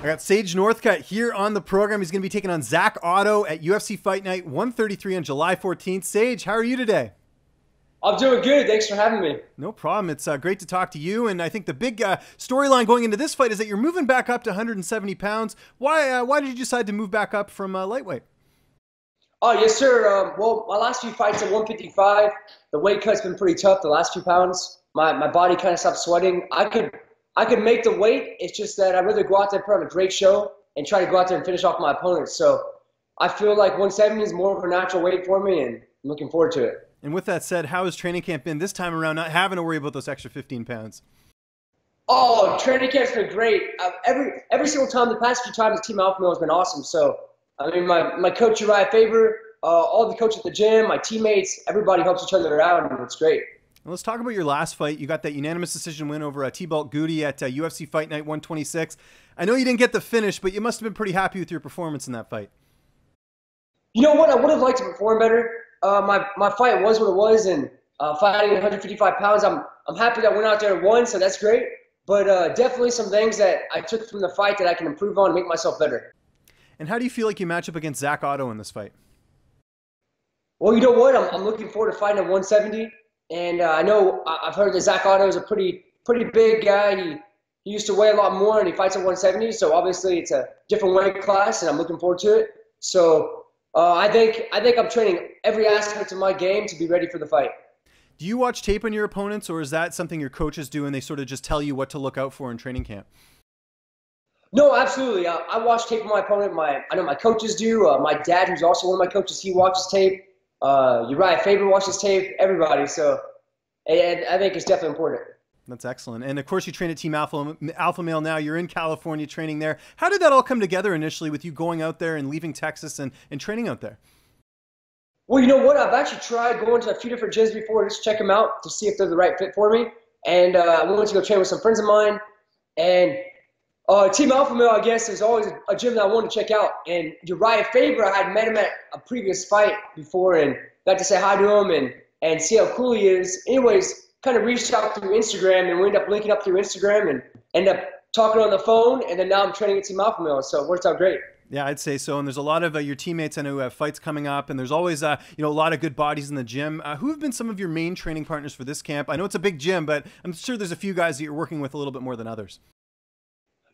got Sage Northcutt here on the program. He's going to be taking on Zak Ottow at UFC Fight Night 133 on July 14th. Sage, how are you today? I'm doing good. Thanks for having me. No problem. It's great to talk to you. And I think the big storyline going into this fight is that you're moving back up to 170 pounds. Why did you decide to move back up from lightweight? Oh, yes, sir. Well, my last few fights at 155, the weight cut's been pretty tough the last few pounds. My body kind of stopped sweating. I could make the weight. It's just that I'd rather go out there and put on a great show and try to go out there and finish off my opponents. So I feel like 170 is more of a natural weight for me, and I'm looking forward to it. And with that said, how has training camp been this time around, not having to worry about those extra 15 pounds? Oh, training camp's been great. Every single time, the past few times, the Team Alpha Male has been awesome. So, I mean, my coach, Uriah Faber, all the coaches at the gym, my teammates, everybody helps each other out, and it's great. Well, let's talk about your last fight. You got that unanimous decision win over T-Belt Goody at UFC Fight Night 126. I know you didn't get the finish, but you must have been pretty happy with your performance in that fight. You know what? I would have liked to perform better. My fight was what it was, and fighting 155 pounds, I'm happy that I went out there and won, so that's great. But definitely some things that I took from the fight that I can improve on and make myself better. And how do you feel like you match up against Zak Ottow in this fight? Well, you know what? I'm looking forward to fighting at 170, and I know I've heard that Zak Ottow is a pretty big guy. He used to weigh a lot more, and he fights at 170, so obviously it's a different weight class, and I'm looking forward to it. So I think I'm training every aspect of my game to be ready for the fight. Do you watch tape on your opponents, or is that something your coaches do and they sort of just tell you what to look out for in training camp? No, absolutely. I watch tape on my opponent. I know my coaches do. My dad, who's also one of my coaches, he watches tape. Uriah Faber watches tape. Everybody. So and I think it's definitely important. That's excellent. And of course, you train at Team Alpha Male now. You're in California training there. How did that all come together initially with you going out there and leaving Texas and training out there? Well, you know what? I've actually tried going to a few different gyms before just to check them out to see if they're the right fit for me. And I wanted to go train with some friends of mine. And Team Alpha Male, I guess, is always a gym that I wanted to check out. And Uriah Faber, I had met him at a previous fight before and got to say hi to him and see how cool he is. Anyways, kind of reached out through Instagram, and we ended up linking up through Instagram and ended up talking on the phone, and then now I'm training at Team Alpha Male, so it worked out great. Yeah, I'd say so. And there's a lot of your teammates I know who have fights coming up, and there's always a lot of good bodies in the gym. Who have been some of your main training partners for this camp? I know it's a big gym, but I'm sure there's a few guys that you're working with a little bit more than others.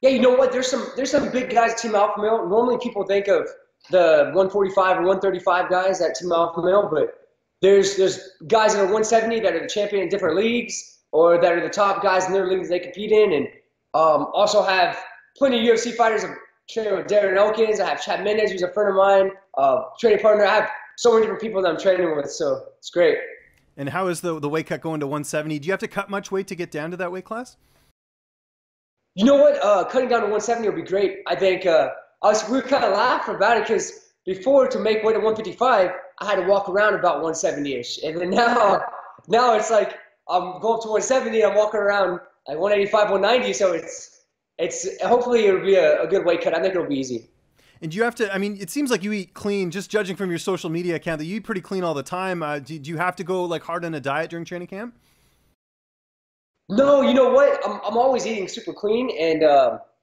Yeah, you know what? There's some big guys at Team Alpha Male. Normally people think of the 145 or 135 guys at Team Alpha Male, but there's guys that are 170 that are the champion in different leagues or that are the top guys in their leagues they compete in, and also have plenty of UFC fighters. I'm training with Darren Elkins. I have Chad Mendez, who's a friend of mine, training partner. I have so many different people that I'm training with, so it's great. And how is the weight cut going to 170? Do you have to cut much weight to get down to that weight class? You know what? Cutting down to 170 would be great. I think we were kind of laughing about it because before, to make weight at 155, I had to walk around about 170-ish. And then now it's like I'm going up to 170 and I'm walking around like 185, 190. So it's hopefully it'll be a good weight cut. I think it'll be easy. And do you have to, I mean, it seems like you eat clean, just judging from your social media account, that you eat pretty clean all the time. Do you have to go like hard on a diet during training camp? No, you know what? I'm always eating super clean and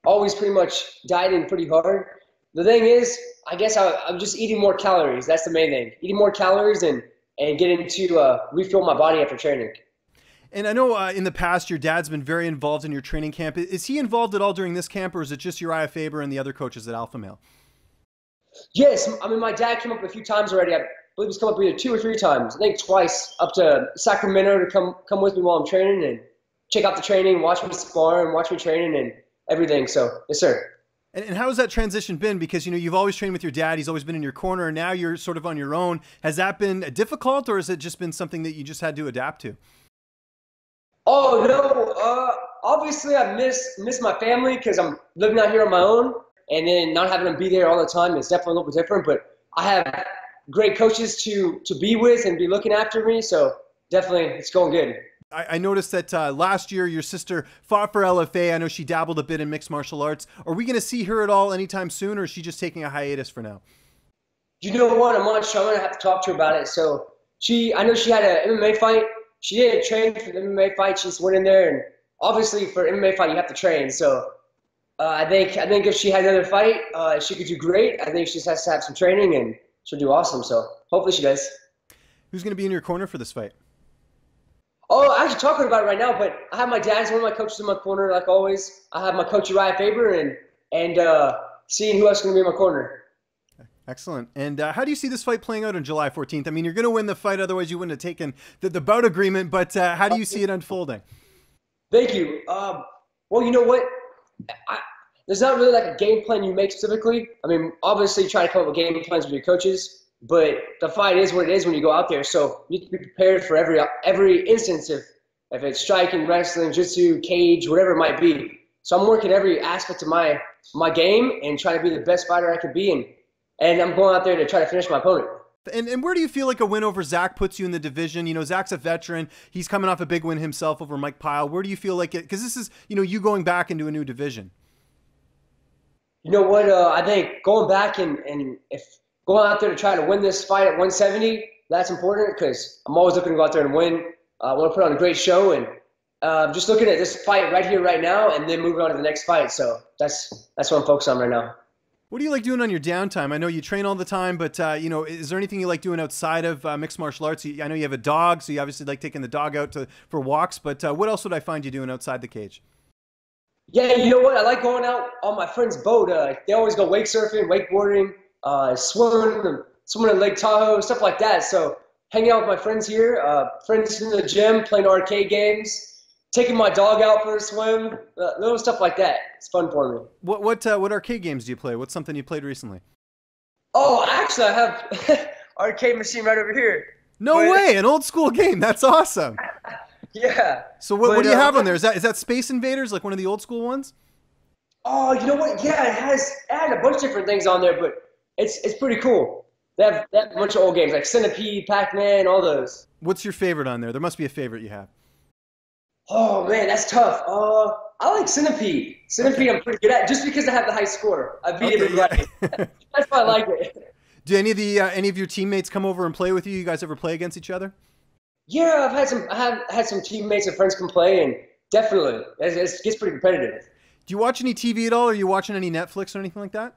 always pretty much dieting pretty hard. The thing is, I guess I'm just eating more calories. That's the main thing. Eating more calories and getting to refuel my body after training. And I know in the past your dad's been very involved in your training camp. Is he involved at all during this camp, or is it just Uriah Faber and the other coaches at Alpha Male? Yes, I mean, my dad came up a few times already. I believe he's come up either 2 or 3 times. I think twice up to Sacramento to come with me while I'm training and check out the training, watch me spar and watch me training and everything. So, yes, sir. And how has that transition been? Because, you've always trained with your dad. He's always been in your corner. And now you're sort of on your own. Has that been difficult, or has it just been something that you just had to adapt to? Oh, no. Obviously, I miss my family because I'm living out here on my own. And then not having them be there all the time is definitely a little bit different. But I have great coaches to be with and be looking after me. So definitely it's going good. I noticed that last year your sister fought for LFA. I know she dabbled a bit in mixed martial arts. Are we going to see her at all anytime soon, or is she just taking a hiatus for now? You know what? I'm not sure. I'm going to have to talk to her about it. So I know she had an MMA fight. She didn't train for the MMA fight. She just went in there, and obviously for MMA fight you have to train. So I think if she had another fight, she could do great. I think she just has to have some training, and she'll do awesome. So hopefully she does. Who's going to be in your corner for this fight? Oh, I'm actually talking about it right now, but I have my dad's one of my coaches in my corner, like always. I have my coach Uriah Faber, and seeing who else is going to be in my corner. Excellent. And how do you see this fight playing out on July 14th? I mean, you're going to win the fight, otherwise you wouldn't have taken the bout agreement, but how do you see it unfolding? Thank you. Well, you know what? There's not really like a game plan you make specifically. I mean, obviously try to come up with game plans with your coaches, but the fight is what it is when you go out there. So you need to be prepared for every instance if it's striking, wrestling, jiu-jitsu, cage, whatever it might be. So I'm working every aspect of my game and trying to be the best fighter I could be, and I'm going out there to try to finish my opponent. And where do you feel like a win over Zak puts you in the division? You know, Zak's a veteran. He's coming off a big win himself over Mike Pyle. Where do you feel like it? Because this is, you know, you going back into a new division. You know what? I think going back and if going out there to try to win this fight at 170, that's important because I'm always looking to go out there and win. I want to put on a great show, and just looking at this fight right here, right now, and then moving on to the next fight. So that's what I'm focused on right now. What do you like doing on your downtime? I know you train all the time, but you know, is there anything you like doing outside of mixed martial arts? I know you have a dog, so you obviously like taking the dog out for walks. But what else would I find you doing outside the cage? Yeah, you know what? I like going out on my friend's boat. They always go wake surfing, wakeboarding, swimming in Lake Tahoe, stuff like that. So hanging out with my friends here, friends in the gym, playing arcade games, taking my dog out for a swim, little stuff like that. It's fun for me. What arcade games do you play? What's something you played recently? Oh, actually, I have arcade machine right over here. No way, an old school game. That's awesome. Yeah. So what do you have on there? Is that Space Invaders, like one of the old school ones? Oh, you know what? Yeah, it had a bunch of different things on there, but it's pretty cool. They have a bunch of old games like Centipede, Pac-Man, all those. What's your favorite on there? There must be a favorite you have. Oh man, that's tough. I like Centipede. Centipede, okay. I'm pretty good at just because I have the high score. I beat everybody. Yeah. That's why I like it. Do any of your teammates come over and play with you? You guys ever play against each other? Yeah, I had some teammates and friends come play, and definitely it gets pretty competitive. Do you watch any TV at all? Are you watching any Netflix or anything like that?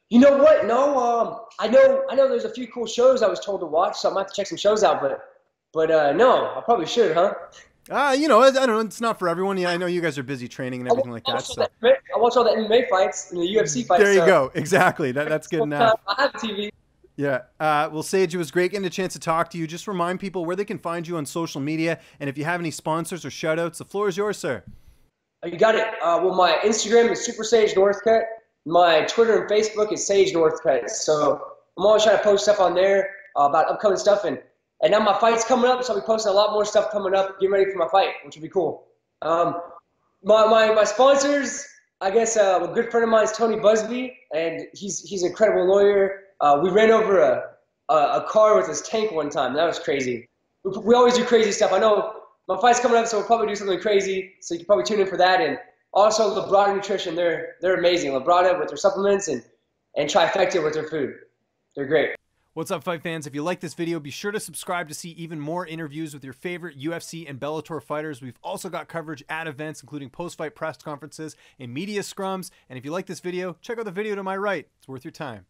You know what? No. I know there's a few cool shows I was told to watch, so I might have to check some shows out. But no, I probably should, huh? You know, I don't know. It's not for everyone. Yeah, I know you guys are busy training and everything like that. So I watch all the MMA fights and the UFC fights. There you go. Exactly. That's good enough. I have a TV. Yeah. Well, Sage, it was great getting a chance to talk to you. Just remind people where they can find you on social media. And if you have any sponsors or shout outs, the floor is yours, sir. You got it. Well, my Instagram is Super Sage Northcutt. My Twitter and Facebook is Sage Northcutt. So I'm always trying to post stuff on there about upcoming stuff. And now my fight's coming up, so I'll be posting a lot more stuff coming up, getting ready for my fight, which will be cool. My sponsors, I guess a good friend of mine is Tony Busby, and he's an incredible lawyer. We ran over a car with his tank one time. That was crazy. We always do crazy stuff. I know my fight's coming up, so we'll probably do something crazy. So you can probably tune in for that. And also Labrada Nutrition, they're amazing. Labrada with their supplements and Trifecta with their food. They're great. What's up, fight fans? If you like this video, be sure to subscribe to see even more interviews with your favorite UFC and Bellator fighters. We've also got coverage at events, including post-fight press conferences and media scrums. And if you like this video, check out the video to my right. It's worth your time.